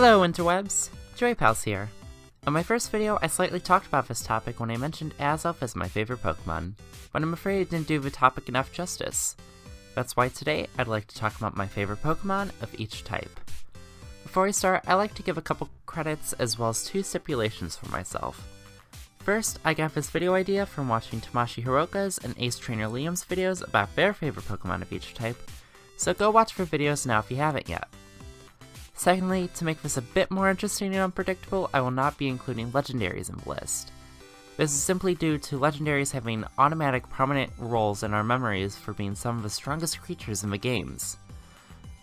Hello interwebs, JoyPals here. In my first video, I slightly talked about this topic when I mentioned Azelf as my favorite Pokemon, but I'm afraid I didn't do the topic enough justice. That's why today, I'd like to talk about my favorite Pokemon of each type. Before we start, I like to give a couple credits as well as two stipulations for myself. First, I got this video idea from watching TamashiiHiroka's and Ace Trainer Liam's videos about their favorite Pokemon of each type, so go watch their videos now if you haven't yet. Secondly, to make this a bit more interesting and unpredictable, I will not be including legendaries in the list. This is simply due to legendaries having automatic prominent roles in our memories for being some of the strongest creatures in the games.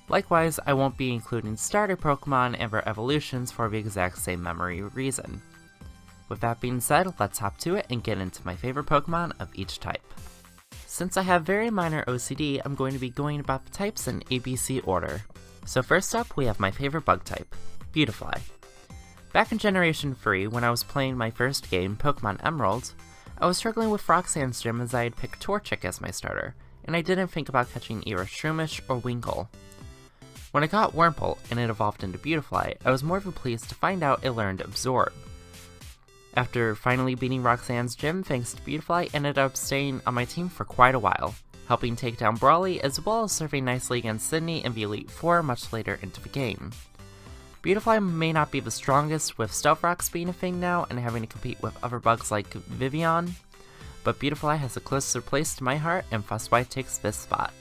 Likewise, I won't be including starter Pokemon and their evolutions for the exact same memory reason. With that being said, let's hop to it and get into my favorite Pokemon of each type. Since I have very minor OCD, I'm going to be going about the types in ABC order. So first up, we have my favorite bug type, Beautifly. Back in Generation 3, when I was playing my first game, Pokemon Emerald, I was struggling with Roxanne's gym as I had picked Torchic as my starter, and I didn't think about catching either Shroomish or Winkle. When I caught Wurmple and it evolved into Beautifly, I was more than pleased to find out it learned Absorb. After finally beating Roxanne's gym thanks to Beautifly, I ended up staying on my team for quite a while, helping take down Brawly as well as serving nicely against Sydney in the Elite Four much later into the game. Beautifly may not be the strongest, with Stealth Rocks being a thing now and having to compete with other bugs like Vivian, but Beautifly has a closer place to my heart and Frostbite takes this spot.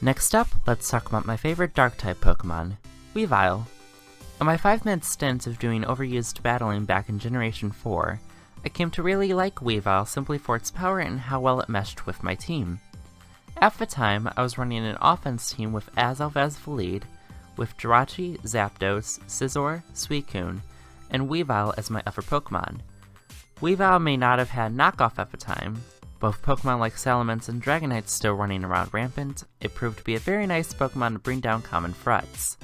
Next up, let's talk about my favorite Dark-type Pokemon, Weavile. In my 5-minute stint of doing overused battling back in Generation 4, I came to really like Weavile simply for its power and how well it meshed with my team. At the time, I was running an offense team with Azelf as the lead, with Jirachi, Zapdos, Scizor, Suicune, and Weavile as my other Pokemon. Weavile may not have had knockoff at the time, but with Pokemon like Salamence and Dragonite still running around rampant, it proved to be a very nice Pokemon to bring down common threats.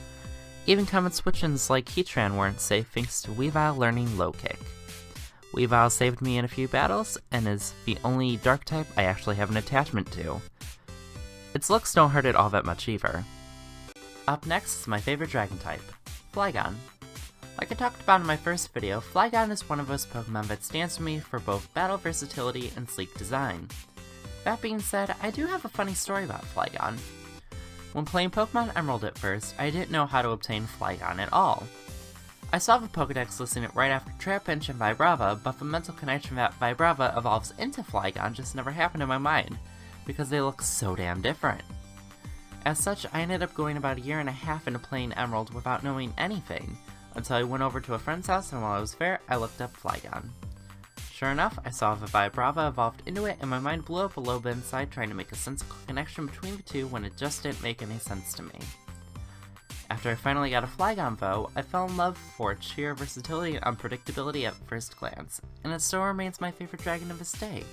Even common switch-ins like Heatran weren't safe thanks to Weavile learning Low Kick. Weavile saved me in a few battles, and is the only Dark type I actually have an attachment to. Its looks don't hurt it all that much either. Up next is my favorite Dragon type, Flygon. Like I talked about in my first video, Flygon is one of those Pokemon that stands to me for both battle versatility and sleek design. That being said, I do have a funny story about Flygon. When playing Pokemon Emerald at first, I didn't know how to obtain Flygon at all. I saw the Pokedex listing it right after Trapinch and Vibrava, but the mental connection that Vibrava evolves into Flygon just never happened in my mind, because they look so damn different. As such, I ended up going about a year and a half into playing Emerald without knowing anything, until I went over to a friend's house and while I was there, I looked up Flygon. Sure enough, I saw the Vibrava evolved into it and my mind blew up a little bit inside trying to make a sensical connection between the two when it just didn't make any sense to me. After I finally got a Flygon though, I fell in love for its sheer versatility and unpredictability at first glance, and it still remains my favorite dragon to this day.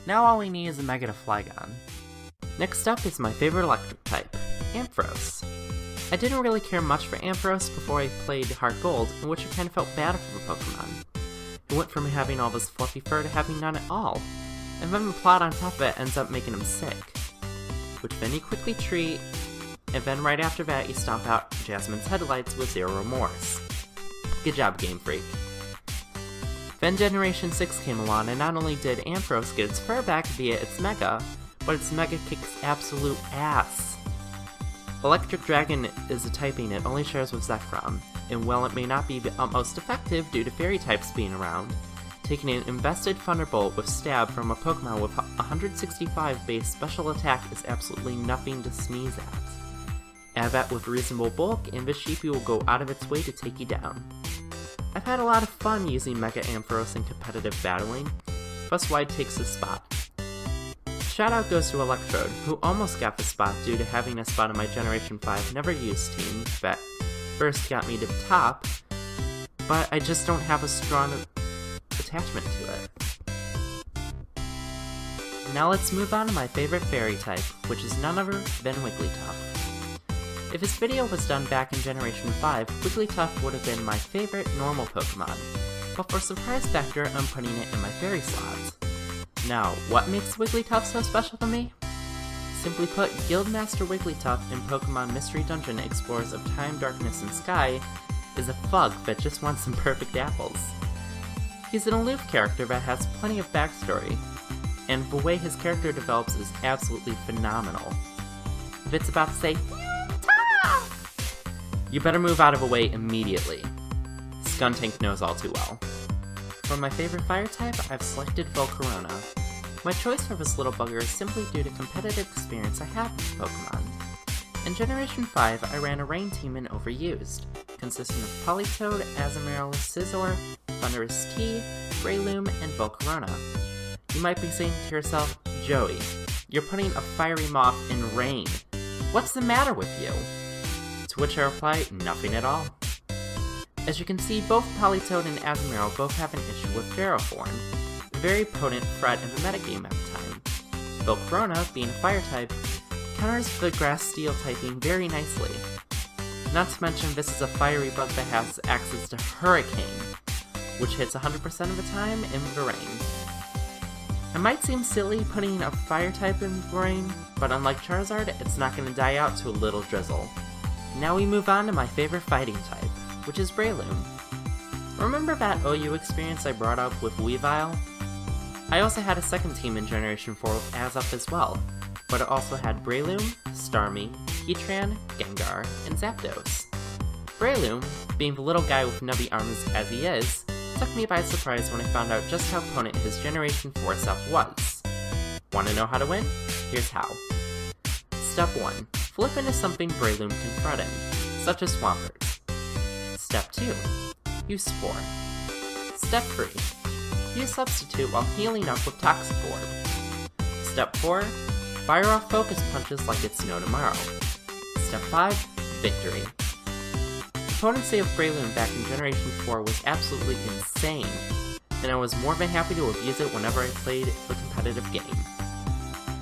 Now all we need is a Mega to Flygon. Next up is my favorite electric type, Ampharos. I didn't really care much for Ampharos before I played Heart Gold, in which I kind of felt bad for the Pokemon. It went from having all this fluffy fur to having none at all, and then the plot on top of it ends up making him sick, which then you quickly treat, and then right after that you stomp out Jasmine's headlights with zero remorse. Good job, Game Freak. Then Generation 6 came along, and not only did Ampharos get its fur back via its Mega, but its Mega kicks absolute ass. Electric Dragon is a typing it only shares with Zekrom, and while it may not be the utmost effective due to fairy types being around, taking an invested Thunderbolt with Stab from a Pokemon with 165 base special attack is absolutely nothing to sneeze at. Add that with reasonable bulk, and this sheepy will go out of its way to take you down. I've had a lot of fun using Mega Ampharos in competitive battling, plus Wide takes this spot. Shoutout goes to Electrode, who almost got the spot due to having a spot on my Generation 5 never used team that first got me to the top, but I just don't have a strong attachment to it. Now let's move on to my favorite fairy type, which is none other than Wigglytuff. If this video was done back in Generation 5, Wigglytuff would have been my favorite normal Pokemon, but for surprise factor, I'm putting it in my fairy slots. Now, what makes Wigglytuff so special to me? Simply put, Guildmaster Wigglytuff in Pokemon Mystery Dungeon Explorers of Time, Darkness, and Sky is a fug that just wants some perfect apples. He's an aloof character that has plenty of backstory, and the way his character develops is absolutely phenomenal. If it's about to say, "Ta!" you better move out of the way immediately. Skuntank knows all too well. For my favorite fire type, I've selected Volcarona. My choice for this little bugger is simply due to competitive experience I have with Pokemon. In Generation 5, I ran a rain team in Overused, consisting of Politoed, Azumarill, Scizor, Thundurus T, Breloom, and Volcarona. You might be saying to yourself, Joey, you're putting a fiery moth in rain. What's the matter with you? To which I reply, nothing at all. As you can see, both Politoed and Azumarill both have an issue with Ferrothorn, a very potent threat in the metagame at the time. Volcarona, being a fire type, counters the grass steel typing very nicely. Not to mention this is a fiery bug that has access to Hurricane, which hits 100% of the time in the rain. It might seem silly putting a fire type in the rain, but unlike Charizard, it's not going to die out to a little drizzle. Now we move on to my favorite fighting type, which is Breloom. Remember that OU experience I brought up with Weavile? I also had a second team in Generation 4 with Azup as well, but it also had Breloom, Starmie, Heatran, Gengar, and Zapdos. Breloom, being the little guy with nubby arms as he is, took me by surprise when I found out just how potent his Generation 4 stuff was. Want to know how to win? Here's how. Step 1. Flip into something Breloom can threaten, such as Swampert. Step 2. Use Spore. Step 3. Use Substitute while healing up with Toxic Orb. Step 4. Fire off Focus Punches like it's no tomorrow. Step 5. Victory. The potency of Breloom back in Generation 4 was absolutely insane, and I was more than happy to abuse it whenever I played a competitive game.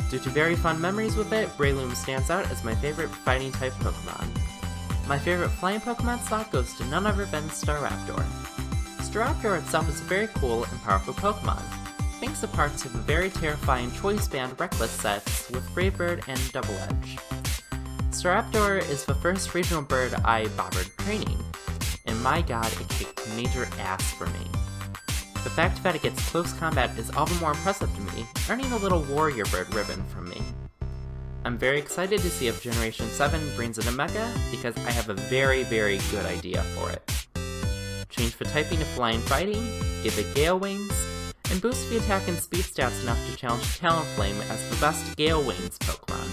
Due to very fond memories with it, Breloom stands out as my favorite fighting type Pokemon. My favorite flying Pokemon slot goes to none other than Staraptor. Staraptor itself is a very cool and powerful Pokemon, thanks in part to the very terrifying Choice Band Reckless sets with Brave Bird and Double Edge. Staraptor is the first regional bird I bothered training, and my god, it kicked major ass for me. The fact that it gets close combat is all the more impressive to me, earning a little warrior bird ribbon from me. I'm very excited to see if Generation 7 brings in a Mega, because I have a very good idea for it. Change the typing to Flying Fighting, give it Gale Wings, and boost the attack and speed stats enough to challenge Talonflame as the best Gale Wings Pokemon.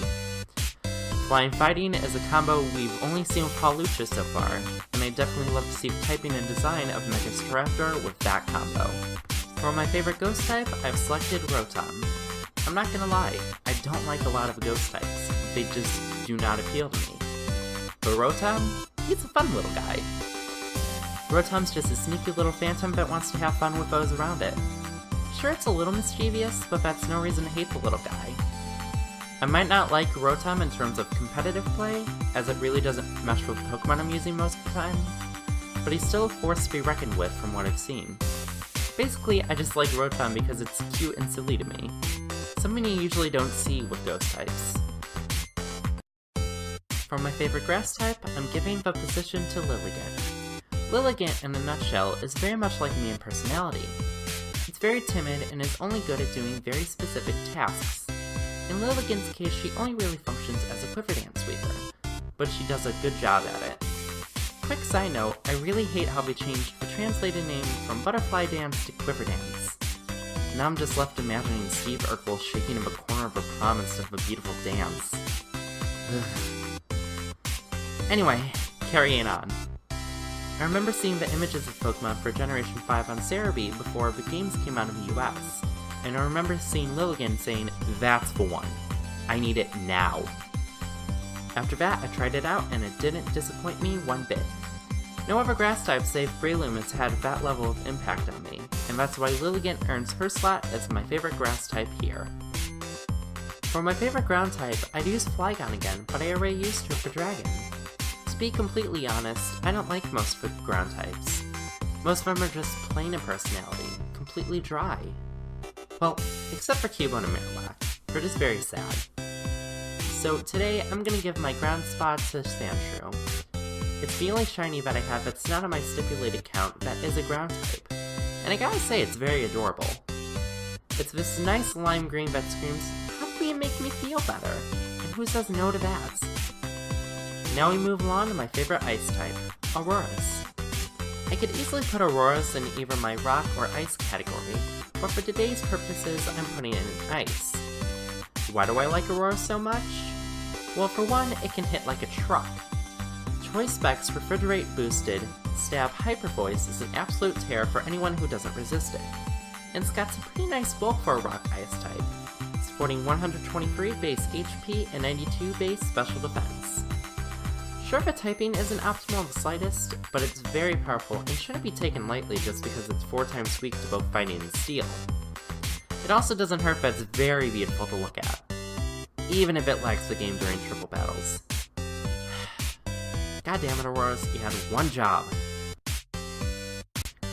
Flying Fighting is a combo we've only seen with Hawlucha so far, and I definitely love to see the typing and design of Mega Staraptor with that combo. For my favorite ghost type, I've selected Rotom. I'm not gonna lie, I don't like a lot of ghost types, they just do not appeal to me. But Rotom, he's a fun little guy. Rotom's just a sneaky little phantom that wants to have fun with those around it. Sure, it's a little mischievous, but that's no reason to hate the little guy. I might not like Rotom in terms of competitive play, as it really doesn't mesh with the Pokemon I'm using most of the time, but he's still a force to be reckoned with from what I've seen. Basically, I just like Rotom because it's cute and silly to me, something you usually don't see with ghost types. For my favorite grass type, I'm giving the position to Lilligant. Lilligant, in a nutshell, is very much like me in personality. It's very timid and is only good at doing very specific tasks. In Lilligant's case, she only really functions as a Quiver Dance sweeper, but she does a good job at it. Quick side note, I really hate how they changed the translated name from Butterfly Dance to Quiver Dance. Now I'm just left imagining Steve Urkel shaking in the corner of a prom instead of a beautiful dance. Anyway, carrying on. I remember seeing the images of Pokemon for Generation 5 on Cerebi before the games came out in the US, and I remember seeing Lilligant saying, "That's the one. I need it now." After that, I tried it out, and it didn't disappoint me one bit. No other grass type save Breloom has had that level of impact on me, and that's why Lilligant earns her slot as my favorite grass type here. For my favorite ground type, I'd use Flygon again, but I already used her for Dragon. To be completely honest, I don't like most of the ground types. Most of them are just plain in personality, completely dry. Well, except for Cubone and Marowak. They're just very sad. So today, I'm gonna give my ground spot to Sandshrew. It's the only shiny that I have that's not on my stipulated count that is a ground type, and I gotta say it's very adorable. It's this nice lime green that screams, "Happy and make me feel better," and who says no to that? Now we move along to my favorite ice type, Auroras. I could easily put Auroras in either my rock or ice category, but for today's purposes I'm putting it in ice. Why do I like Aurora so much? Well, for one, it can hit like a truck. Choice Specs Refrigerate Boosted Stab Hyper Voice is an absolute tear for anyone who doesn't resist it. And it's got some pretty nice bulk for a rock ice type, supporting 123 base HP and 92 base special defense. Sure, the typing isn't optimal in the slightest, but it's very powerful and shouldn't be taken lightly just because it's 4 times weak to both fighting and steel. It also doesn't hurt that it's very beautiful to look at, even if it lags the game during triple battles. God damn it, Auroras, you had one job.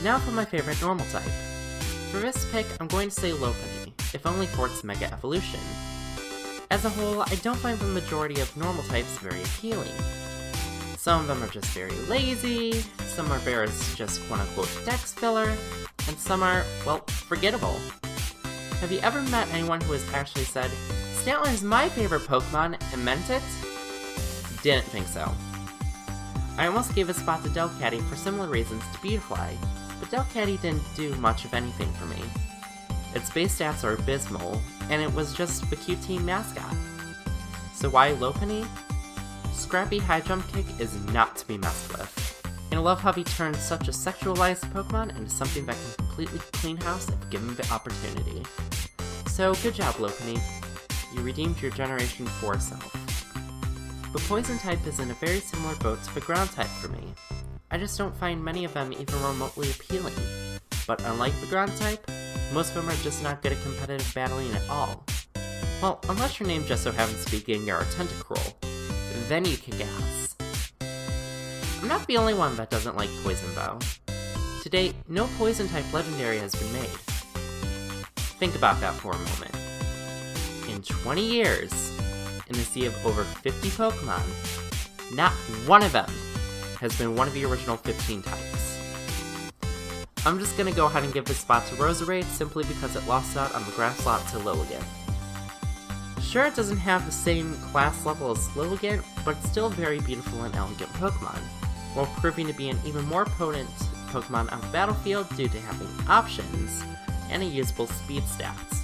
Now for my favorite normal type. For this pick, I'm going to say Lopunny, if only for its Mega Evolution. As a whole, I don't find the majority of normal types very appealing. Some of them are just very lazy, some are there as just quote-unquote dex filler, and some are, well, forgettable. Have you ever met anyone who has actually said, "Stoutland is my favorite Pokemon," and meant it? Didn't think so. I almost gave a spot to Delcatty for similar reasons to Beautifly, but Delcatty didn't do much of anything for me. Its base stats are abysmal, and it was just the cute team mascot. So why Lopunny? Scrappy high jump kick is not to be messed with, and I love how he turned such a sexualized Pokemon into something that can completely clean house if given the opportunity. So good job, Lopunny. You redeemed your Generation 4 self. The Poison type is in a very similar boat to the Ground type for me. I just don't find many of them even remotely appealing. But unlike the Ground type, most of them are just not good at competitive battling at all. Well, unless your name just so happens to be Gengar or Tentacruel, then you kick ass. I'm not the only one that doesn't like Poison though. To date, no Poison type legendary has been made. Think about that for a moment. In 20 years, in the sea of over 50 Pokemon, not one of them has been one of the original 15 types. I'm just gonna go ahead and give this spot to Roserade simply because it lost out on the grass lot to Lilligant. Sure, it doesn't have the same class level as Lilligant, but it's still a very beautiful and elegant Pokemon, while proving to be an even more potent Pokemon on the battlefield due to having options and a usable speed stats.